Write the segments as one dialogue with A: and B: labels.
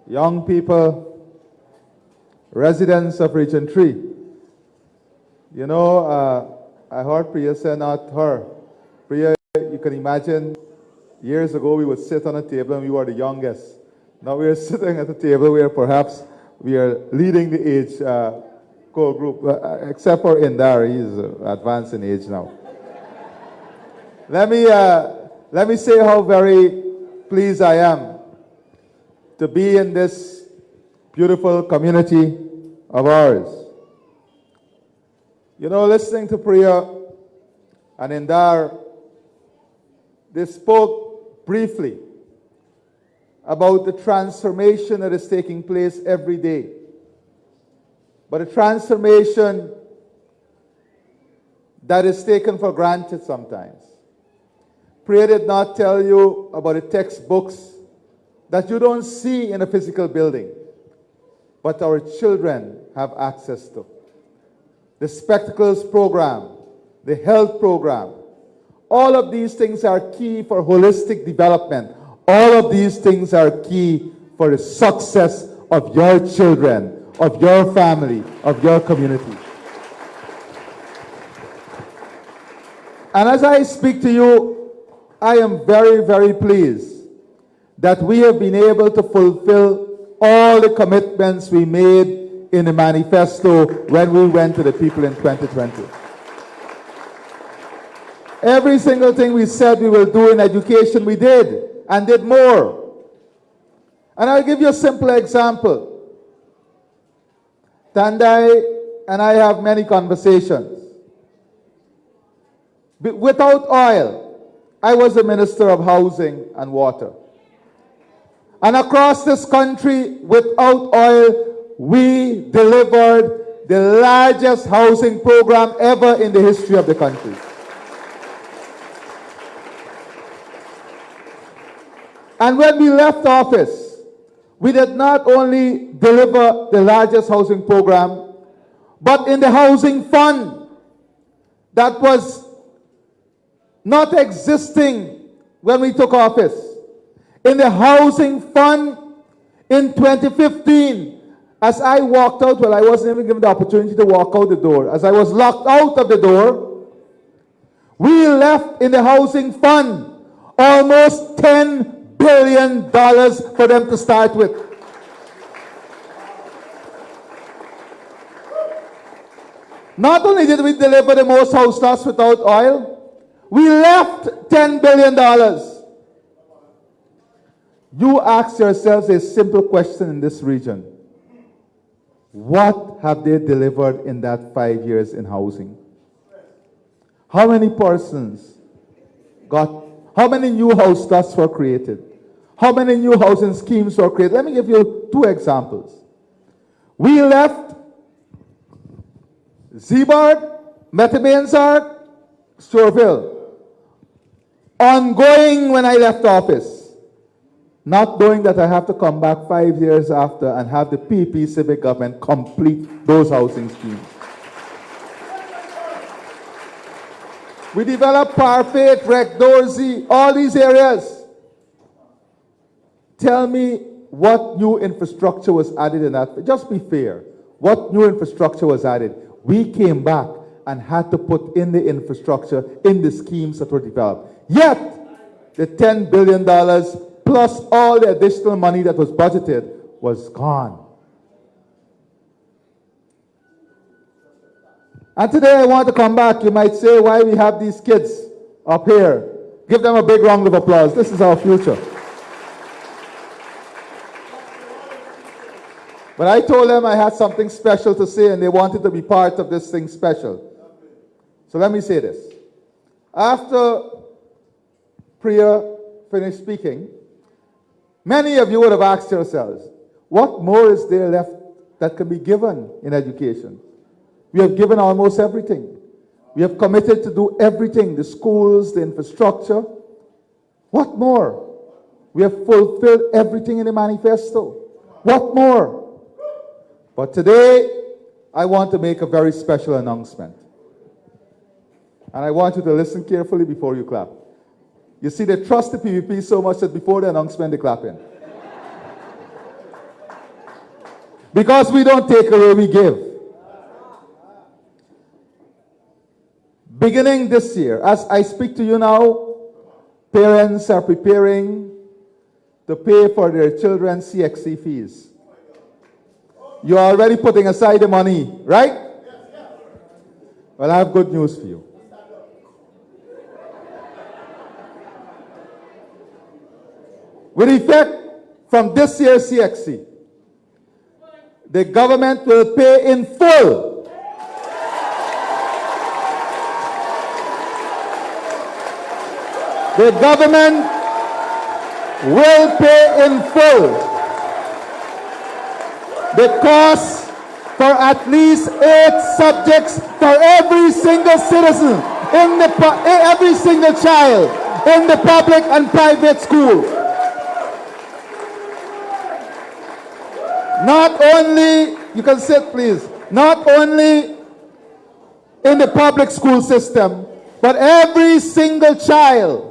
A: young people, residents of Region 3. You know, I heard Priya say, not her. Priya, you can imagine, years ago we would sit on a table and we were the youngest. Now we are sitting at a table where perhaps we are leading the age core group, except for Indar, he's advanced in age now. Let me say how very pleased I am to be in this beautiful community of ours. You know, listening to Priya and Indar, they spoke briefly about the transformation that is taking place every day. But a transformation that is taken for granted sometimes. Priya did not tell you about the textbooks that you don't see in a physical building, but our children have access to. The spectacles program, the health program, all of these things are key for holistic development. All of these things are key for the success of your children, of your family, of your community. And as I speak to you, I am very, very pleased that we have been able to fulfill all the commitments we made in the manifesto when we went to the people in 2020. Every single thing we said we will do in education, we did, and did more. And I'll give you a simple example. Tandai and I have many conversations. Without oil, I was the Minister of Housing and Water. And across this country, without oil, we delivered the largest housing program ever in the history of the country. And when we left office, we did not only deliver the largest housing program, but in the housing fund that was not existing when we took office. In the housing fund in 2015, as I walked out, well, I wasn't even given the opportunity to walk out the door. As I was locked out of the door, we left in the housing fund almost $10 billion for them to start with. Not only did we deliver the most house lots without oil, we left $10 billion. You ask yourselves a simple question in this region. What have they delivered in that 5 years in housing? How many persons got, how many new house lots were created? How many new housing schemes were created? Let me give you two examples. We left Zeeburg, Metabansart, Storeville. Ongoing when I left office. Not knowing that I have to come back 5 years after and have the PP civic government complete those housing schemes. We developed Parfait, Rec Dorsey, all these areas. Tell me what new infrastructure was added in that. Just be fair. What new infrastructure was added? We came back and had to put in the infrastructure in the schemes that were developed. Yet, the $10 billion plus all the additional money that was budgeted was gone. And today I want to come back. You might say, why we have these kids up here? Give them a big round of applause. This is our future. But I told them I had something special to say and they wanted to be part of this thing special. So let me say this. After Priya finished speaking, many of you would have asked yourselves, what more is there left that can be given in education? We have given almost everything. We have committed to do everything, the schools, the infrastructure. What more? We have fulfilled everything in the manifesto. What more? But today, I want to make a very special announcement. And I want you to listen carefully before you clap. You see, they trust the PVP so much that before the announcement, they clap in. Because we don't take away, we give. Beginning this year, as I speak to you now, parents are preparing to pay for their children's CXC fees. You're already putting aside the money, right? Well, I have good news for you. With effect from this year's CXC, the government will pay in full the government will pay in full the cost for at least 8 subjects for every single citizen, every single child in the public and private school. Not only, you can sit please, not only in the public school system, but every single child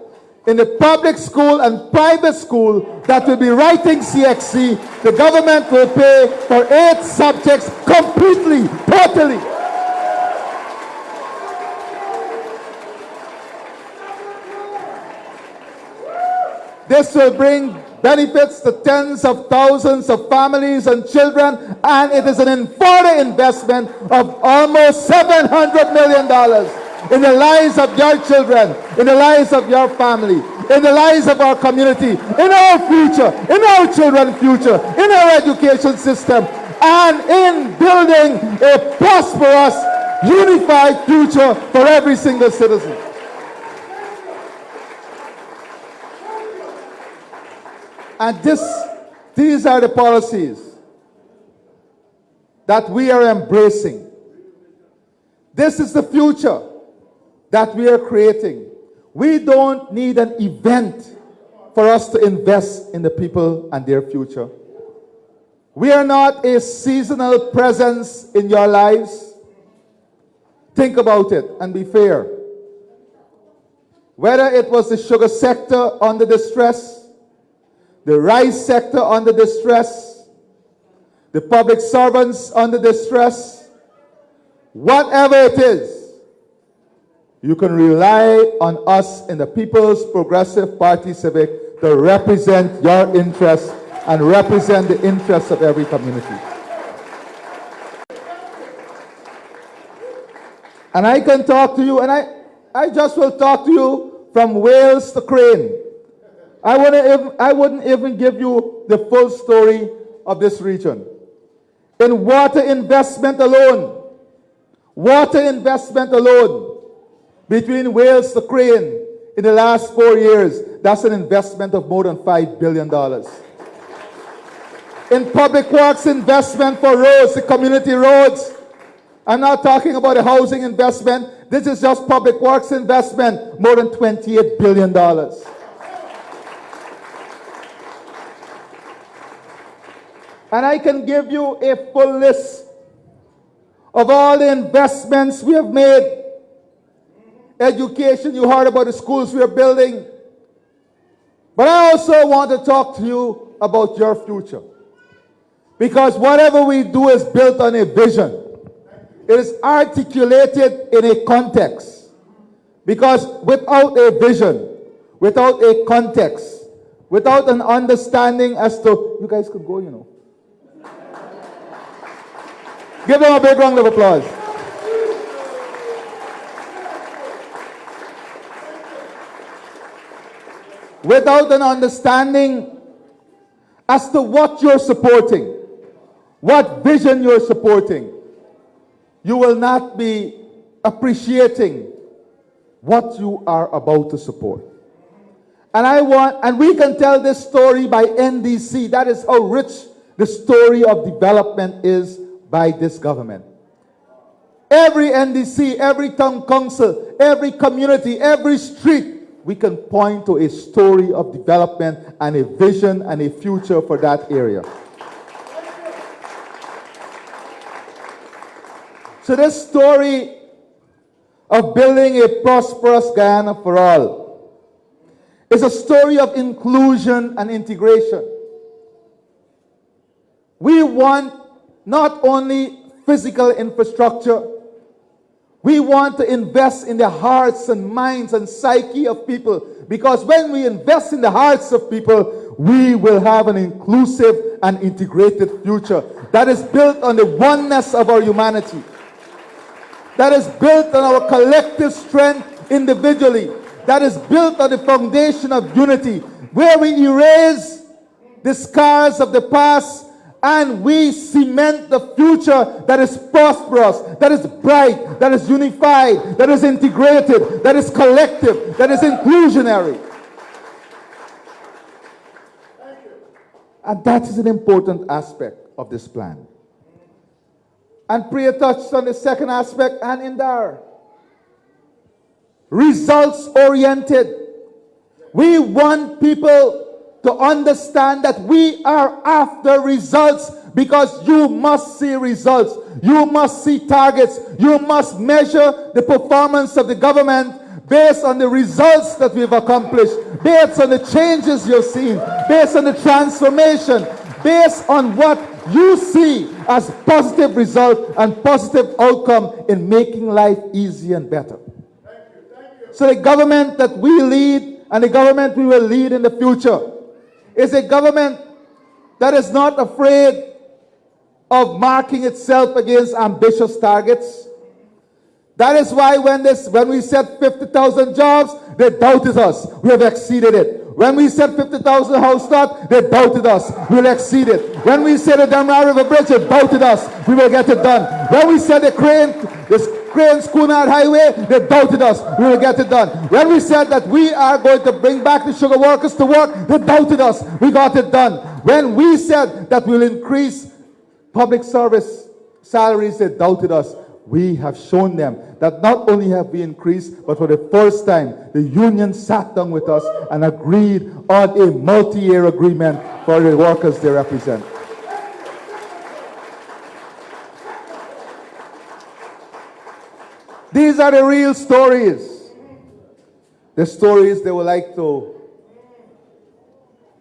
A: in the public school and private school that will be writing CXC, the government will pay for 8 subjects completely, totally. This will bring benefits to tens of thousands of families and children, and it is an further investment of almost $700 million in the lives of your children, in the lives of your family, in the lives of our community, in our future, in our children's future, in our education system, and in building a prosperous, unified future for every single citizen. And these are the policies that we are embracing. This is the future that we are creating. We don't need an event for us to invest in the people and their future. We are not a seasonal presence in your lives. Think about it and be fair. Whether it was the sugar sector under distress, the rice sector under distress, the public servants under distress, whatever it is, you can rely on us in the People's Progressive Party Civic to represent your interests and represent the interests of every community. And I can talk to you, and I just will talk to you from Wales to Crane. I wouldn't even give you the full story of this region. In water investment alone, between Wales to Crane in the last 4 years, that's an investment of more than $5 billion. In public works investment for roads, the community roads, I'm not talking about the housing investment, this is just public works investment, more than $28 billion. And I can give you a full list of all the investments we have made. Education, you heard about the schools we are building. But I also want to talk to you about your future. Because whatever we do is built on a vision. It is articulated in a context. Because without a vision, without a context, without an understanding as to, you guys could go, you know. Give them a big round of applause. Without an understanding as to what you're supporting, what vision you're supporting, you will not be appreciating what you are about to support. And we can tell this story by NDC. That is how rich the story of development is by this government. Every NDC, every town council, every community, every street, we can point to a story of development and a vision and a future for that area. So this story of building a prosperous Guyana for all is a story of inclusion and integration. We want not only physical infrastructure. We want to invest in the hearts and minds and psyche of people, because when we invest in the hearts of people, we will have an inclusive and integrated future that is built on the oneness of our humanity, that is built on our collective strength individually, that is built on the foundation of unity, where we erase the scars of the past and we cement the future that is prosperous, that is bright, that is unified, that is integrated, that is collective, that is inclusionary. And that is an important aspect of this plan. And Priya touched on the second aspect, and in there, results oriented. We want people to understand that we are after results, because you must see results. You must see targets. You must measure the performance of the government based on the results that we've accomplished, based on the changes you've seen, based on the transformation, based on what you see as positive result and positive outcome in making life easy and better. Thank you. So the government that we lead and the government we will lead in the future is a government that is not afraid of marking itself against ambitious targets. That is why when we said 50,000 jobs, they doubted us. We have exceeded it. When we said 50,000 house start, they doubted us. We will exceed it. When we said the Demerara River Bridge, they doubted us. We will get it done. When we said the crane schooner highway, they doubted us. We will get it done. When we said that we are going to bring back the sugar workers to work, they doubted us. We got it done. When we said that we will increase public service salaries, they doubted us. We have shown them that not only have we increased, but for the first time, the union sat down with us and agreed on a multi-year agreement for the workers they represent. These are the real stories. The stories they would like to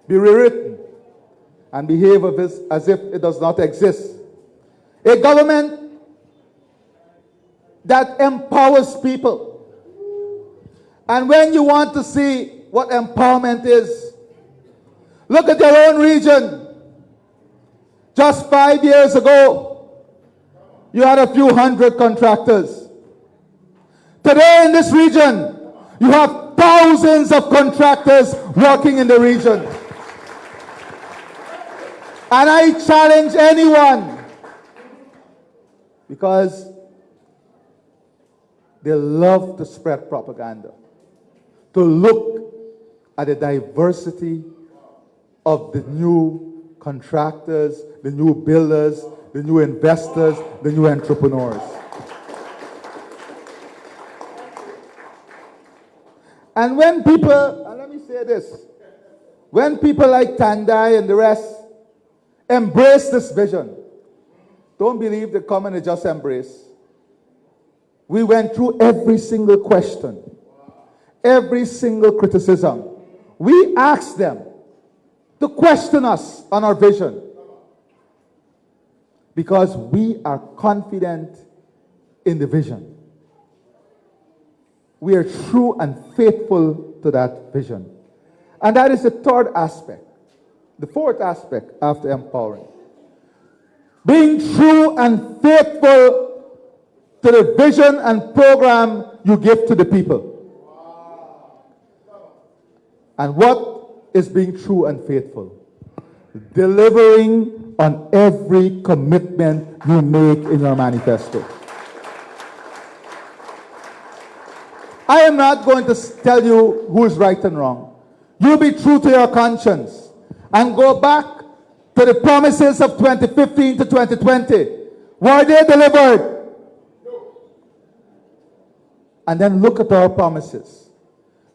A: be rewritten and behave as if it does not exist. A government that empowers people. And when you want to see what empowerment is, look at your own region. Just 5 years ago, you had a few hundred contractors. Today in this region, you have thousands of contractors working in the region. And I challenge anyone, because they love to spread propaganda, to look at the diversity of the new contractors, the new builders, the new investors, the new entrepreneurs. And when people, and let me say this, when people like Tandai and the rest embrace this vision, don't believe they come and they just embrace. We went through every single question, every single criticism. We asked them to question us on our vision, because we are confident in the vision. We are true and faithful to that vision. And that is the third aspect. The fourth aspect after empowering. Being true and faithful to the vision and program you give to the people. And what is being true and faithful? Delivering on every commitment you make in your manifesto. I am not going to tell you who is right and wrong. You be true to your conscience and go back to the promises of 2015 to 2020. Were they delivered? And then look at our promises.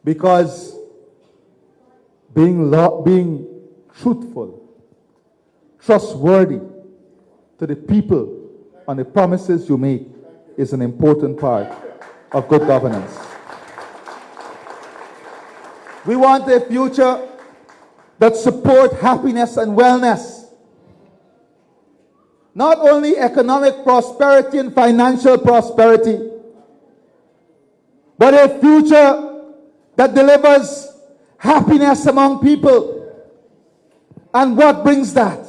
A: Because being truthful, trustworthy to the people on the promises you make is an important part of good governance. We want a future that supports happiness and wellness. Not only economic prosperity and financial prosperity, but a future that delivers happiness among people. And what brings that?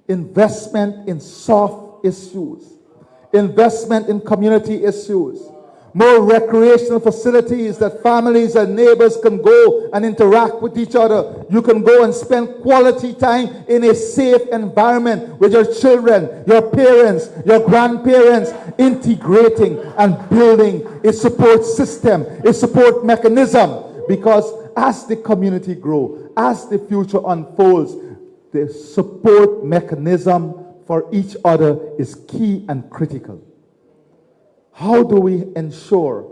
A: Investment in soft issues, investment in community issues, more recreational facilities that families and neighbors can go and interact with each other. You can go and spend quality time in a safe environment with your children, your parents, your grandparents, integrating and building a support system, a support mechanism. Because as the community grows, as the future unfolds, the support mechanism for each other is key and critical. How do we ensure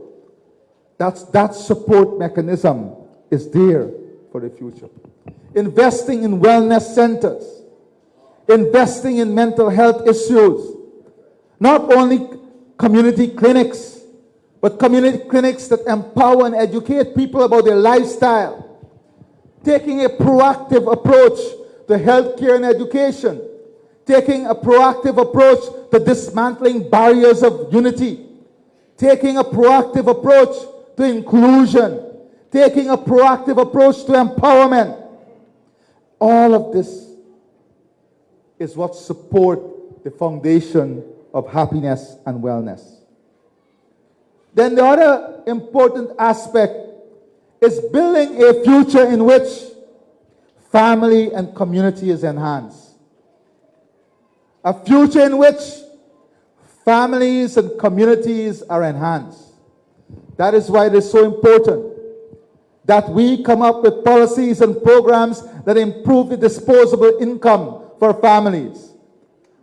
A: that support mechanism is there for the future? Investing in wellness centers, investing in mental health issues, not only community clinics, but community clinics that empower and educate people about their lifestyle, taking a proactive approach to healthcare and education, taking a proactive approach to dismantling barriers of unity, taking a proactive approach to inclusion, taking a proactive approach to empowerment. All of this is what support the foundation of happiness and wellness. Then the other important aspect is building a future in which family and community is enhanced. A future in which families and communities are enhanced. That is why it is so important that we come up with policies and programs that improve the disposable income for families,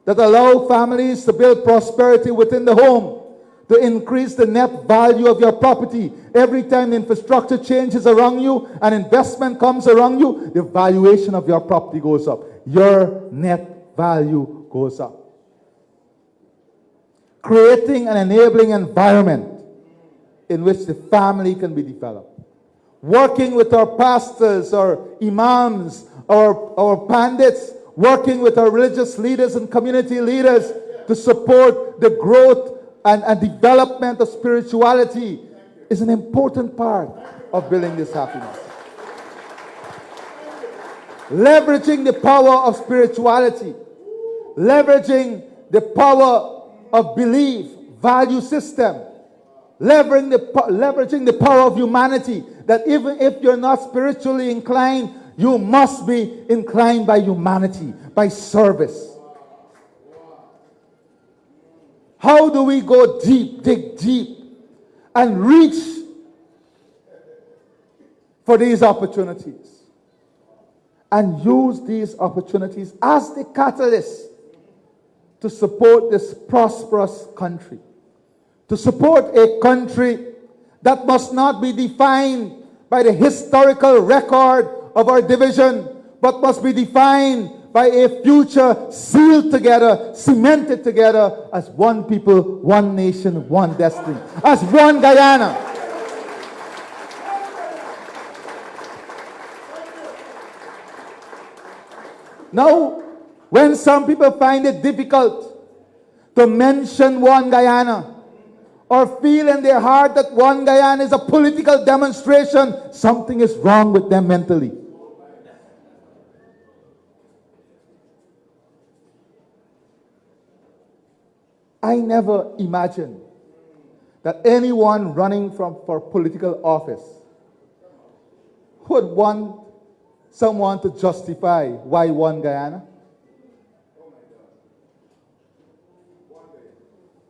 A: that allow families to build prosperity within the home, to increase the net value of your property. Every time the infrastructure changes around you and investment comes around you, the valuation of your property goes up. Your net value goes up. Creating an enabling environment in which the family can be developed. Working with our pastors, our imams, our pandits, working with our religious leaders and community leaders to support the growth and development of spirituality is an important part of building this happiness. Leveraging the power of spirituality, leveraging the power of belief, value system, leveraging the power of humanity, that even if you're not spiritually inclined, you must be inclined by humanity, by service. How do we go deep, dig deep, and reach for these opportunities? And use these opportunities as the catalyst to support this prosperous country. To support a country that must not be defined by the historical record of our division, but must be defined by a future sealed together, cemented together as one people, one nation, one destiny, as one Guyana. Now, when some people find it difficult to mention one Guyana, or feel in their heart that one Guyana is a political demonstration, something is wrong with them mentally. I never imagined that anyone running for political office would want someone to justify why one Guyana.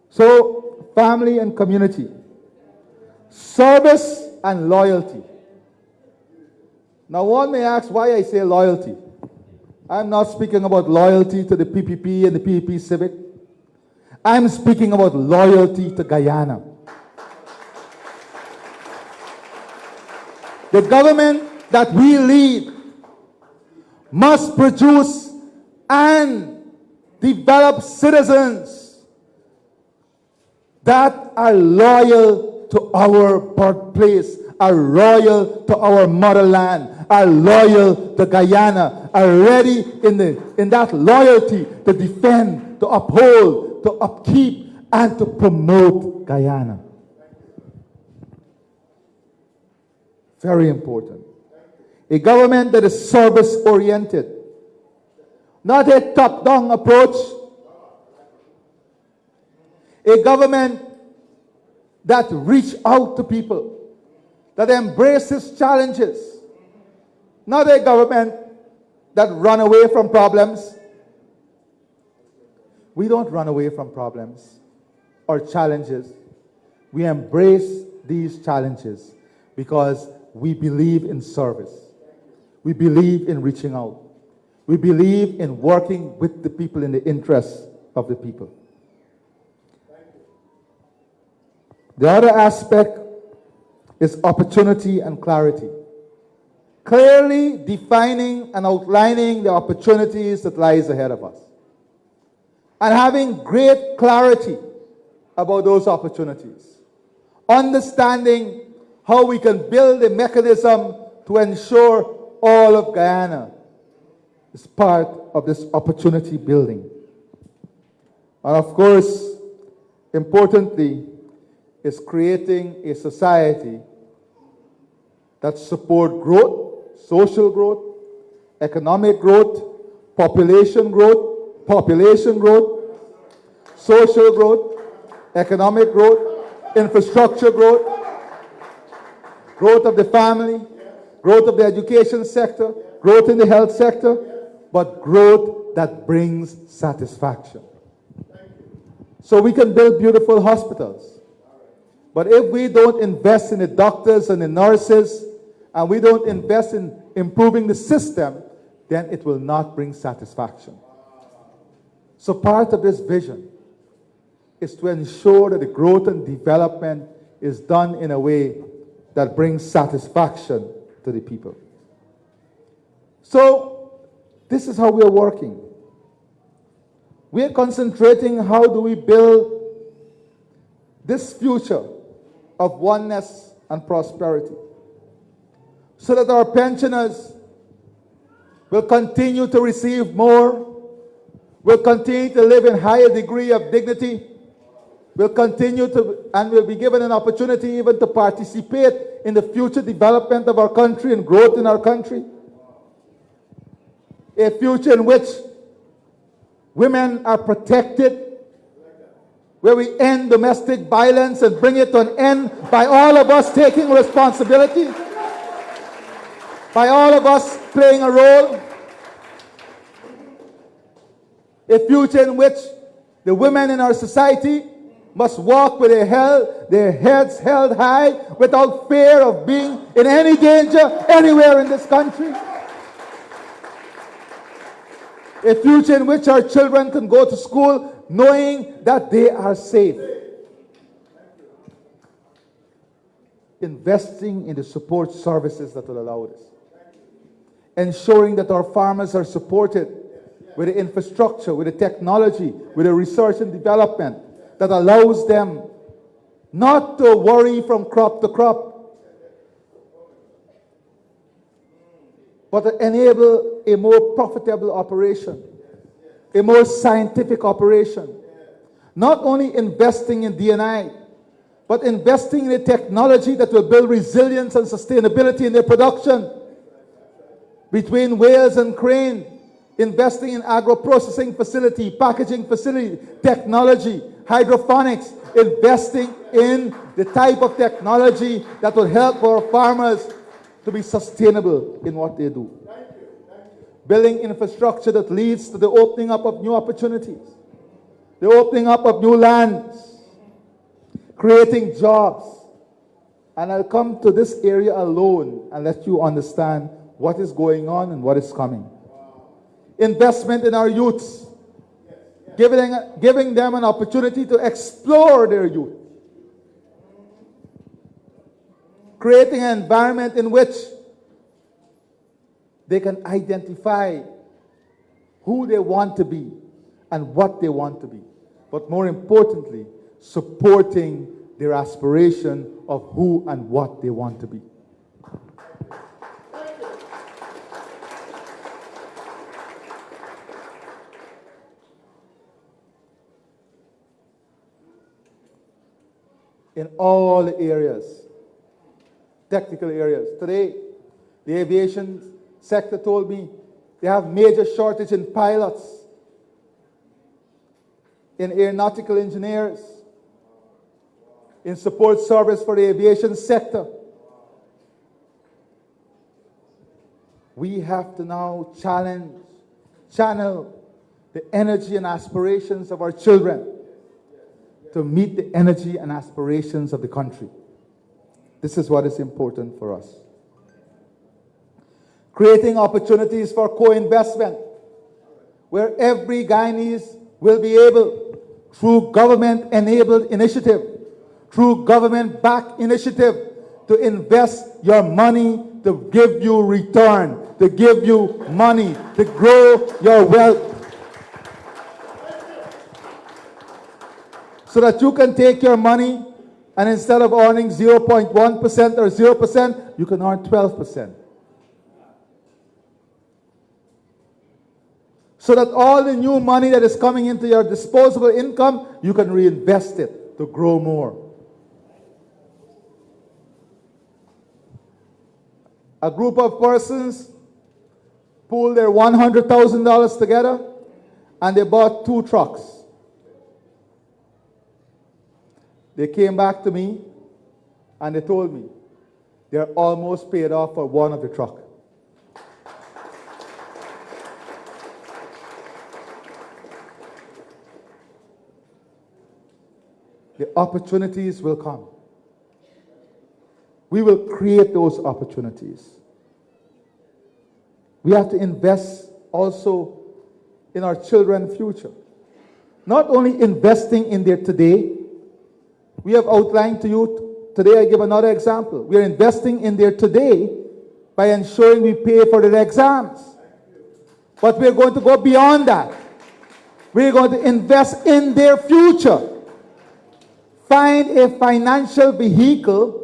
A: So, family and community, service and loyalty. Now one may ask why I say loyalty. I'm not speaking about loyalty to the PPP and the PPP Civic. I'm speaking about loyalty to Guyana. The government that we lead must produce and develop citizens that are loyal to our birthplace, are loyal to our motherland, are loyal to Guyana, are ready in that loyalty to defend, to uphold, to upkeep, and to promote Guyana. Very important. A government that is service-oriented, not a top-down approach. A government that reaches out to people, that embraces challenges, not a government that runs away from problems. We don't run away from problems or challenges. We embrace these challenges because we believe in service. We believe in reaching out. We believe in working with the people in the interests of the people. The other aspect is opportunity and clarity. Clearly defining and outlining the opportunities that lies ahead of us. And having great clarity about those opportunities. Understanding how we can build a mechanism to ensure all of Guyana is part of this opportunity building. And of course, importantly, is creating a society that supports growth, social growth, economic growth, population growth, social growth, economic growth, infrastructure growth, growth of the family, growth of the education sector, growth in the health sector, but growth that brings satisfaction. So we can build beautiful hospitals. But if we don't invest in the doctors and the nurses, and we don't invest in improving the system, then it will not bring satisfaction. So part of this vision is to ensure that the growth and development is done in a way that brings satisfaction to the people. So this is how we are working. We are concentrating how do we build this future of oneness and prosperity so that our pensioners will continue to receive more, will continue to live in higher degree of dignity, will continue to, and will be given an opportunity even to participate in the future development of our country and growth in our country. A future in which women are protected, where we end domestic violence and bring it to an end by all of us taking responsibility, by all of us playing a role. A future in which the women in our society must walk with their heads held high without fear of being in any danger anywhere in this country. A future in which our children can go to school knowing that they are safe. Investing in the support services that will allow this. Ensuring that our farmers are supported with the infrastructure, with the technology, with the research and development that allows them not to worry from crop to crop, but to enable a more profitable operation, a more scientific operation. Not only investing in D&I, but investing in the technology that will build resilience and sustainability in their production. Between Wales and Crane, investing in agro-processing facility, packaging facility, technology, hydroponics, investing in the type of technology that will help our farmers to be sustainable in what they do. Building infrastructure that leads to the opening up of new opportunities, the opening up of new lands, creating jobs. And I'll come to this area alone and let you understand what is going on and what is coming. Investment in our youths, giving them an opportunity to explore their youth. Creating an environment in which they can identify who they want to be and what they want to be. But more importantly, supporting their aspiration of who and what they want to be. in all the areas, technical areas. Today, the aviation sector told me they have major shortage in pilots, in aeronautical engineers, in support service for the aviation sector. We have to now channel the energy and aspirations of our children to meet the energy and aspirations of the country. This is what is important for us. Creating opportunities for co-investment, where every Guyanese will be able, through government-enabled initiative, through government-backed initiative, to invest your money to give you return, to give you money, to grow your wealth. So that you can take your money and instead of earning 0.1% or 0%, you can earn 12%. So that all the new money that is coming into your disposable income, you can reinvest it to grow more. A group of persons pooled their $100,000 together and they bought 2 trucks. They came back to me and they told me they're almost paid off for one of the trucks. The opportunities will come. We will create those opportunities. We have to invest also in our children's future. Not only investing in their today, we have outlined to you, today I give another example. We are investing in their today by ensuring we pay for their exams. But we are going to go beyond that. We are going to invest in their future. Find a financial vehicle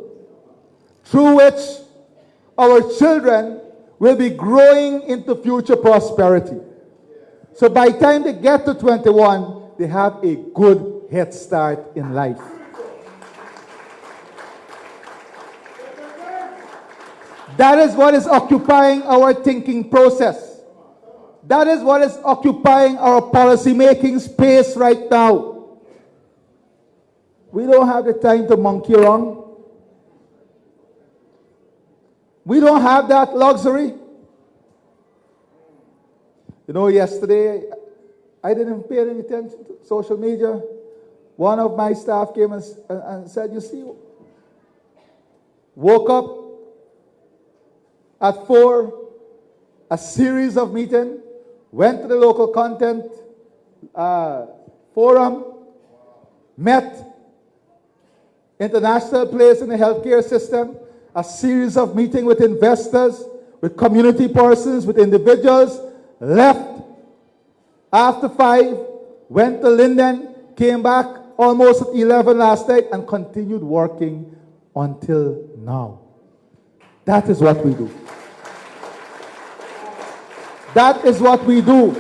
A: through which our children will be growing into future prosperity. So by the time they get to 21, they have a good head start in life. That is what is occupying our thinking process. That is what is occupying our policy-making space right now. We don't have the time to monkey around. We don't have that luxury. You know, yesterday, I didn't pay any attention to social media. One of my staff came and said, you see, woke up at 4, a series of meetings, went to the local content forum, met international players in the healthcare system, a series of meetings with investors, with community persons, with individuals, left after 5, went to Linden, came back almost at 11 last night, and continued working until now. That is what we do. That is what we do.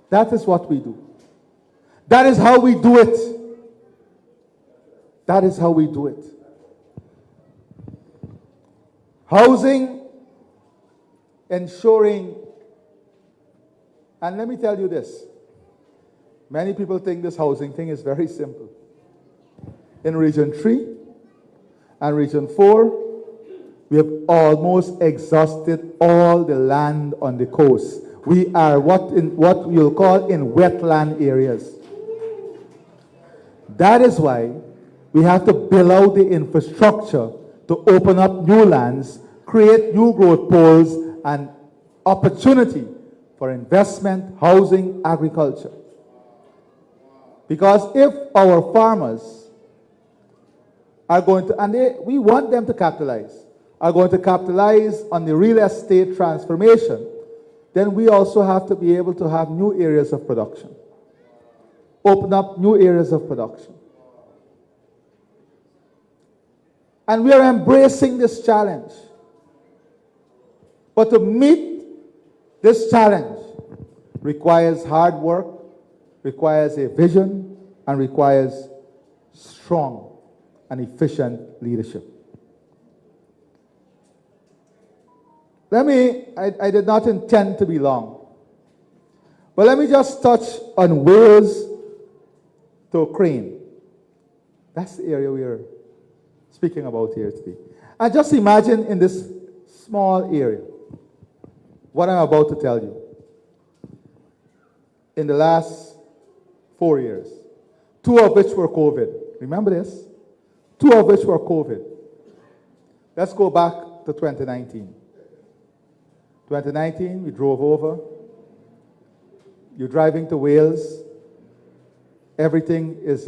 A: That is what we do. That is how we do it. That is how we do it. Housing, ensuring, and let me tell you this. Many people think this housing thing is very simple. In Region 3 and Region 4, we have almost exhausted all the land on the coast. We are what we'll call in wetland areas. That is why we have to build out the infrastructure to open up new lands, create new growth poles, and opportunity for investment, housing, agriculture. Because if our farmers are going to, and we want them to capitalize, are going to capitalize on the real estate transformation, then we also have to be able to have new areas of production. Open up new areas of production. And we are embracing this challenge. But to meet this challenge requires hard work, requires a vision and requires strong and efficient leadership. I did not intend to be long, but let me just touch on Wales to Crane. That's the area we are speaking about here today. And just imagine in this small area what I'm about to tell you. In the last 4 years, 2 of which were COVID. Remember this? 2 of which were COVID. Let's go back to 2019. 2019, we drove over. You're driving to Wales. Everything is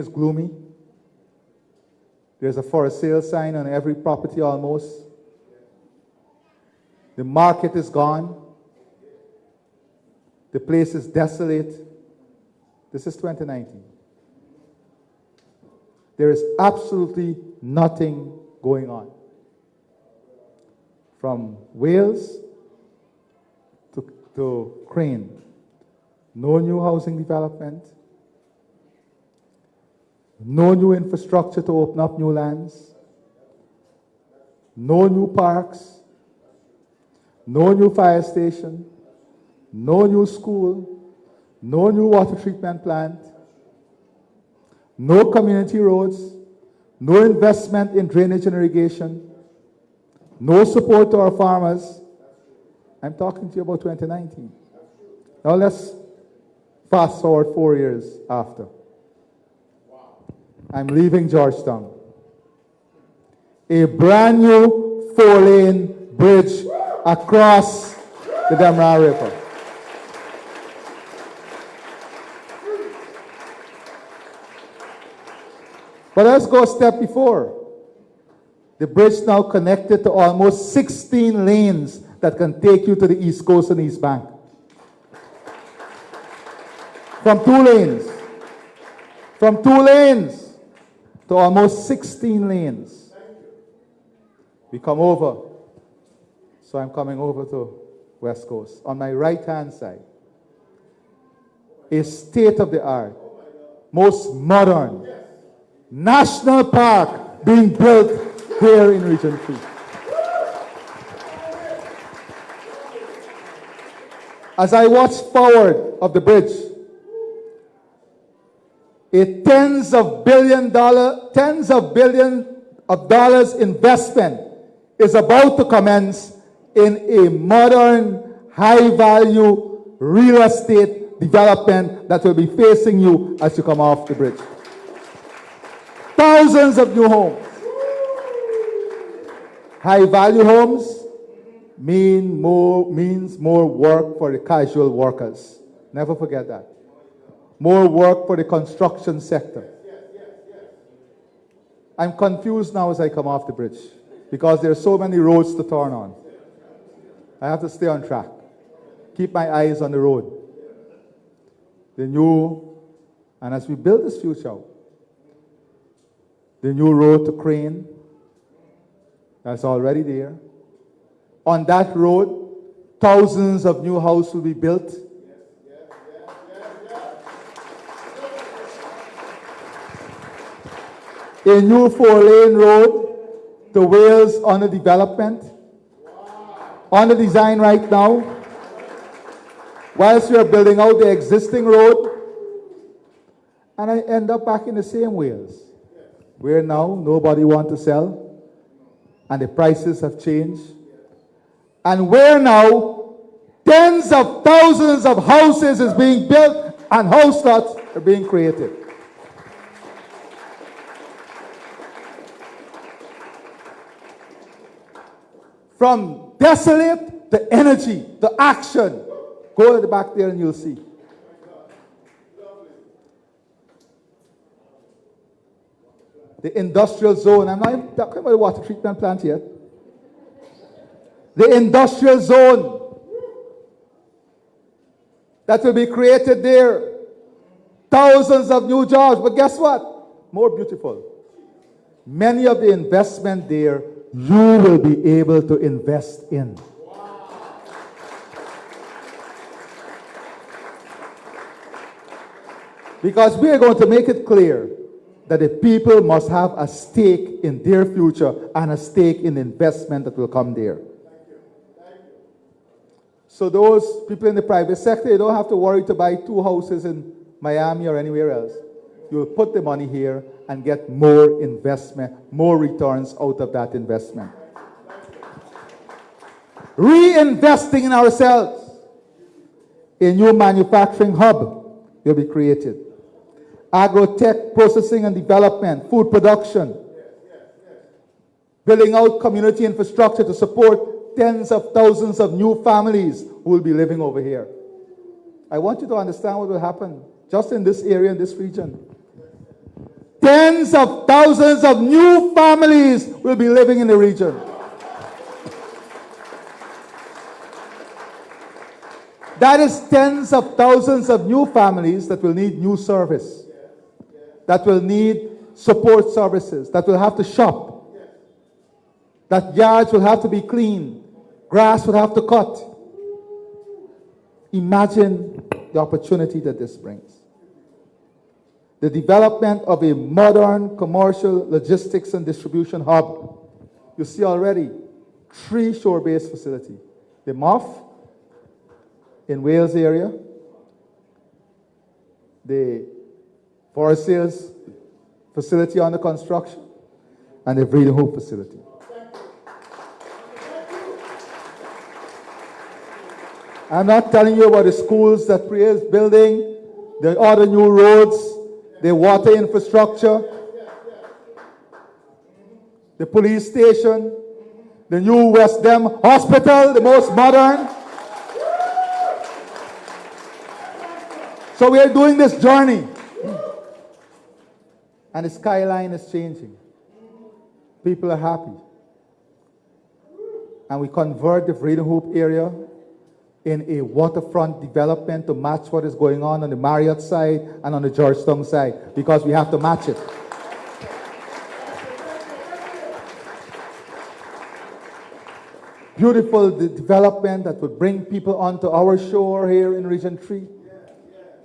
A: gloomy. There's a for sale sign on every property almost. The market is gone. The place is desolate. This is 2019. There is absolutely nothing going on. From Wales to Crane, no new housing development, no new infrastructure to open up new lands, no new parks, no new fire station, no new school, no new water treatment plant, no community roads, no investment in drainage and irrigation, no support to our farmers. I'm talking to you about 2019. Now let's fast forward 4 years after. I'm leaving Georgetown. A brand new 4-lane bridge across the Demerara River. But let's go a step before. The bridge now connected to almost 16 lanes that can take you to the East Coast and East Bank. From 2 lanes. From 2 lanes to almost 16 lanes. We come over. So I'm coming over to West Coast. On my right-hand side, a state-of-the-art, most modern national park being built here in Region 3. As I watch forward of the bridge, a tens of billion of dollars investment is about to commence in a modern, high-value real estate development that will be facing you as you come off the bridge. Thousands of new homes. High-value homes means more work for the casual workers. Never forget that. More work for the construction sector. I'm confused now as I come off the bridge because there are so many roads to turn on. I have to stay on track. Keep my eyes on the road. And as we build this future, the new road to Crane, that's already there. On that road, thousands of new houses will be built. A new 4-lane road to Wales under development, under design right now. Whilst we are building out the existing road, and I end up back in the same Wales, where now nobody wants to sell, and the prices have changed, and where now tens of thousands of houses is being built and house lots are being created. From desolate to energy to action. Go to the back there and you'll see. The industrial zone, I'm not even talking about the water treatment plant yet. The industrial zone that will be created there. Thousands of new jobs, but guess what? More beautiful. Many of the investment there, you will be able to invest in. Because we are going to make it clear that the people must have a stake in their future and a stake in the investment that will come there. So those people in the private sector, you don't have to worry to buy 2 houses in Miami or anywhere else. You'll put the money here and get more investment, more returns out of that investment. Reinvesting in ourselves. A new manufacturing hub will be created. Agro-tech processing and development, food production. Building out community infrastructure to support tens of thousands of new families who will be living over here. I want you to understand what will happen just in this area, in this region. Tens of thousands of new families will be living in the region. That is tens of thousands of new families that will need new service, that will need support services, that will have to shop, that yards will have to be cleaned, grass will have to cut. Imagine the opportunity that this brings. The development of a modern commercial logistics and distribution hub. You see already 3 shore-based facilities. The MOF in Wales area, the Forest Sales facility under construction, and the Breeding Hope facility. I'm not telling you about the schools that Priya is building, the other new roads, the water infrastructure, the police station, the new West Dem hospital, the most modern. So we are doing this journey. And the skyline is changing. People are happy. And we convert the Freedom Hoop area in a waterfront development to match what is going on the Marriott side and on the Georgetown side, because we have to match it. Beautiful development that would bring people onto our shore here in Region 3,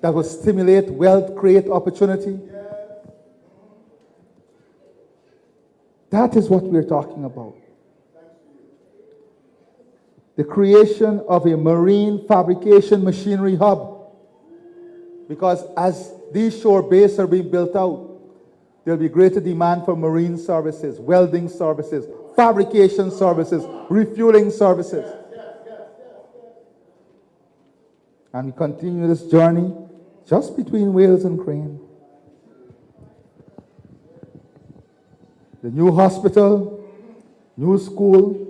A: that will stimulate wealth, create opportunity. That is what we're talking about. The creation of a marine fabrication machinery hub. Because as these shore bases are being built out, there'll be greater demand for marine services, welding services, fabrication services, refueling services. And we continue this journey just between Wales and Crane. The new hospital, new school,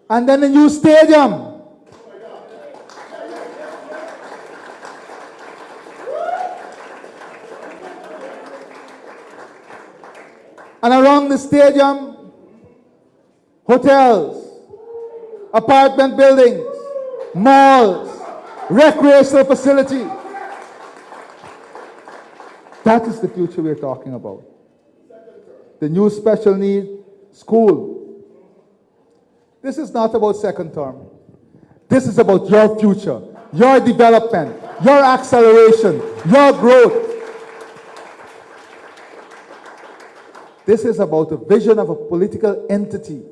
A: and then a new stadium. And around the stadium, hotels, apartment buildings, malls, recreational facilities. That is the future we're talking about. The new special need school. This is not about second term. This is about your future, your development, your acceleration, your growth. This is about a vision of a political entity,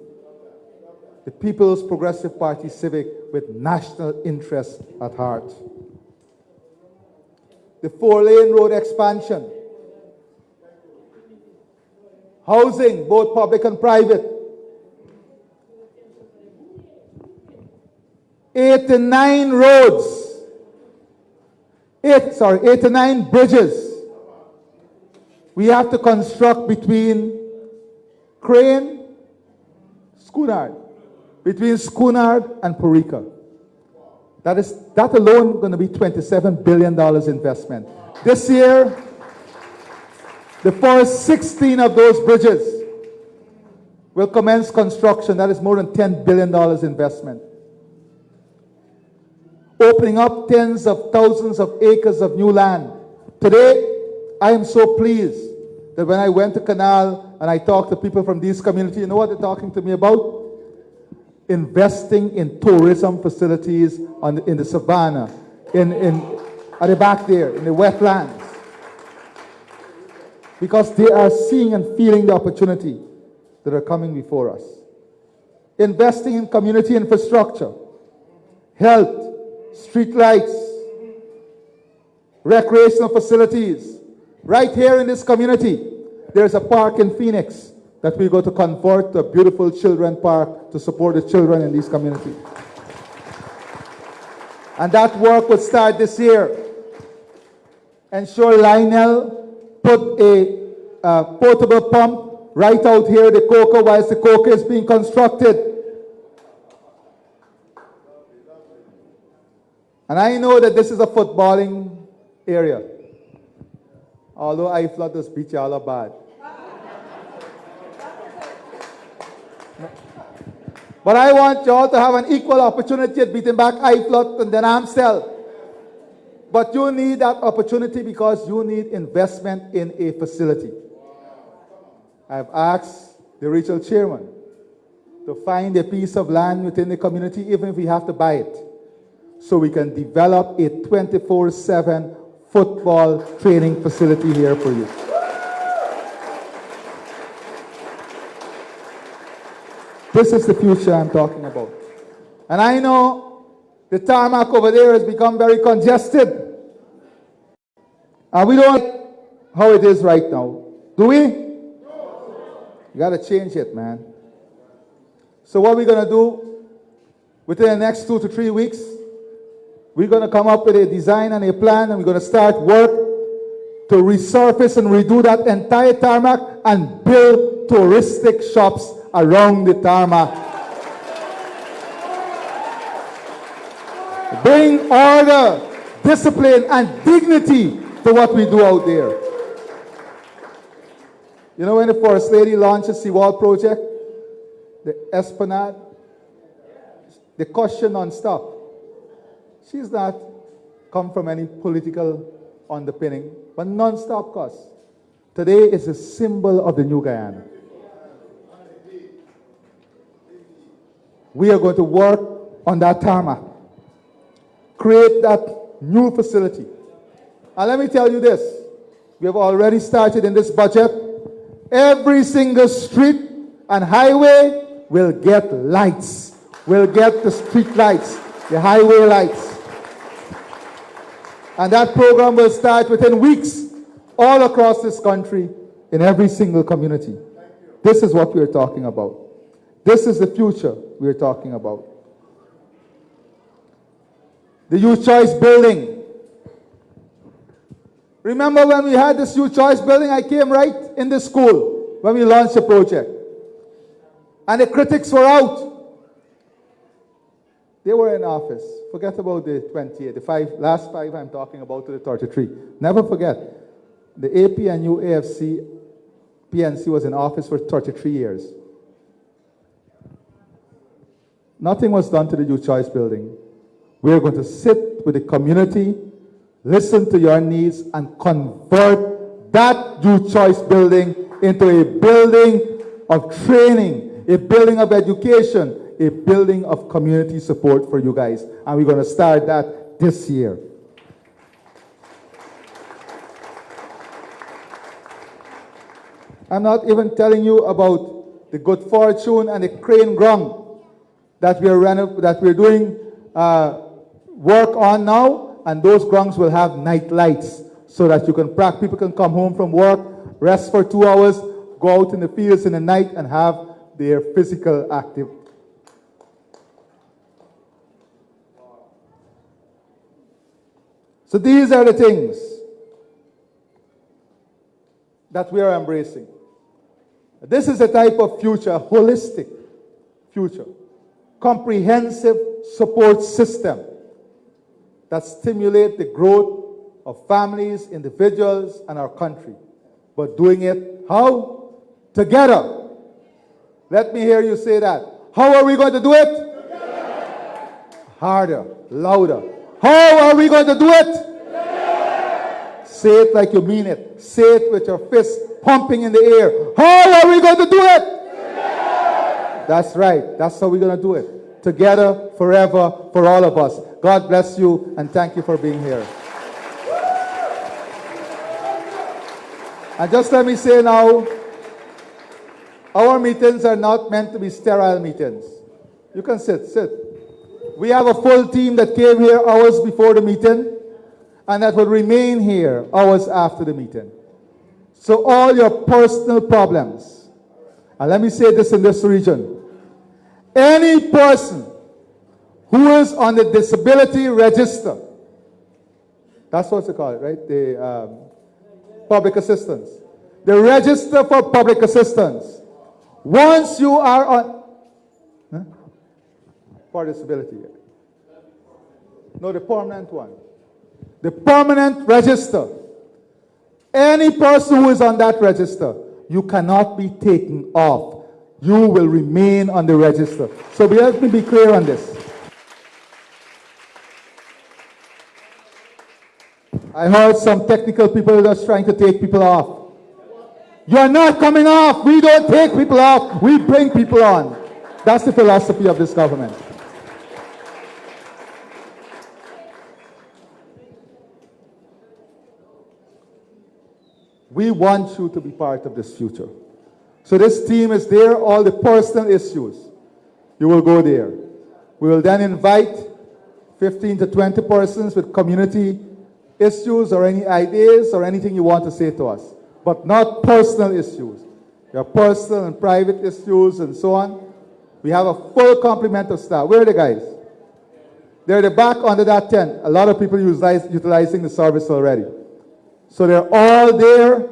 A: the People's Progressive Party Civic, with national interests at heart. The 4-lane road expansion. Housing, both public and private. 89 roads. 89 bridges. We have to construct between Crane, Schoonard, between Schoonard and Porica. That alone going to be $27 billion investment. This year, the first 16 of those bridges will commence construction. That is more than $10 billion investment. Opening up tens of thousands of acres of new land. Today, I am so pleased that when I went to Canal and I talked to people from these communities, you know what they're talking to me about? Investing in tourism facilities in the savannah, at the back there, in the wetlands. because they are seeing and feeling the opportunity that are coming before us. Investing in community infrastructure, health, street lights, recreational facilities. Right here in this community, there's a park in Phoenix that we're going to convert to a beautiful children park to support the children in these communities. And that work will start this year. Ensure Lionel put a portable pump right out here, the coca, whilst the coca is being constructed. And I know that this is a footballing area. Although I flood this beach all bad. But I want y'all to have an equal opportunity at beating back IFLOT and then Amstel. But you need that opportunity because you need investment in a facility. I've asked the regional chairman to find a piece of land within the community, even if we have to buy it, so we can develop a 24/7 football training facility here for you. This is the future I'm talking about. And I know the tarmac over there has become very congested. And we don't like how it is right now. Do we? You got to change it, man. So what we're going to do within the next 2 to 3 weeks, we're going to come up with a design and a plan, and we're going to start work to resurface and redo that entire tarmac and build touristic shops around the tarmac. Bring order, discipline, and dignity to what we do out there. You know when the First Lady launched the Seawall project, the Esplanade, the caution non-stop. She's not come from any political underpinning, but non-stop cost. Today is a symbol of the new Guyana. We are going to work on that tarmac, create that new facility. And let me tell you this, we have already started in this budget. Every single street and highway will get lights, will get the street lights, the highway lights. And that program will start within weeks all across this country in every single community. This is what we're talking about. This is the future we're talking about. The Youth Choice Building. Remember when we had this Youth Choice Building, I came right in the school when we launched the project. And the critics were out. They were in office. Forget about the 28, the last five I'm talking about to the 33. Never forget, the APNU AFC PNC was in office for 33 years. Nothing was done to the Youth Choice Building. We are going to sit with the community, listen to your needs, and convert that Youth Choice Building into a building of training, a building of education, a building of community support for you guys. And we're going to start that this year. I'm not even telling you about the good fortune and the crane ground that we're doing work on now, and those grounds will have night lights so that people can come home from work, rest for 2 hours, go out in the fields in the night and have their physical active. So these are the things that we are embracing. This is a type of future, holistic future, comprehensive support system that stimulates the growth of families, individuals, and our country. But doing it how? Together. Let me hear you say that. How are we going to do it? Together. Harder, louder. How are we going to do it? Together. Say it like you mean it. Say it with your fist pumping in the air. How are we going to do it? Together. That's right. That's how we're going to do it. Together, forever, for all of us. God bless you, and thank you for being here. And just let me say now, our meetings are not meant to be sterile meetings. You can sit. We have a full team that came here hours before the meeting and that will remain here hours after the meeting. So all your personal problems, and let me say this in this region, any person who is on the disability register, that's what they call it, right? The public assistance. The register for public assistance. Once you are on, for disability. No, the permanent one. The permanent register. Any person who is on that register, you cannot be taken off. You will remain on the register. So let me be clear on this. I heard some technical people just trying to take people off. You're not coming off. We don't take people off. We bring people on. That's the philosophy of this government. We want you to be part of this future. So this team is there, all the personal issues. You will go there. We will then invite 15 to 20 persons with community issues or any ideas or anything you want to say to us, but not personal issues. Your personal and private issues and so on. We have a full complement of staff. Where are the guys? They're at the back under that tent. A lot of people utilizing the service already. So they're all there.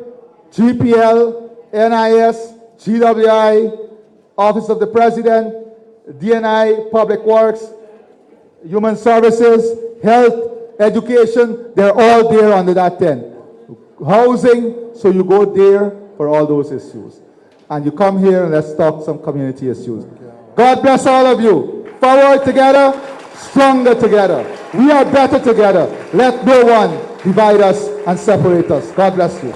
A: GPL, NIS, GWI, Office of the President, DNI, Public Works, Human Services, Health, Education, they're all there under that tent. Housing, so you go there for all those issues. And you come here and let's talk some community issues. God bless all of you. Forward together, stronger together. We are better together. Let no one divide us and separate us. God bless you.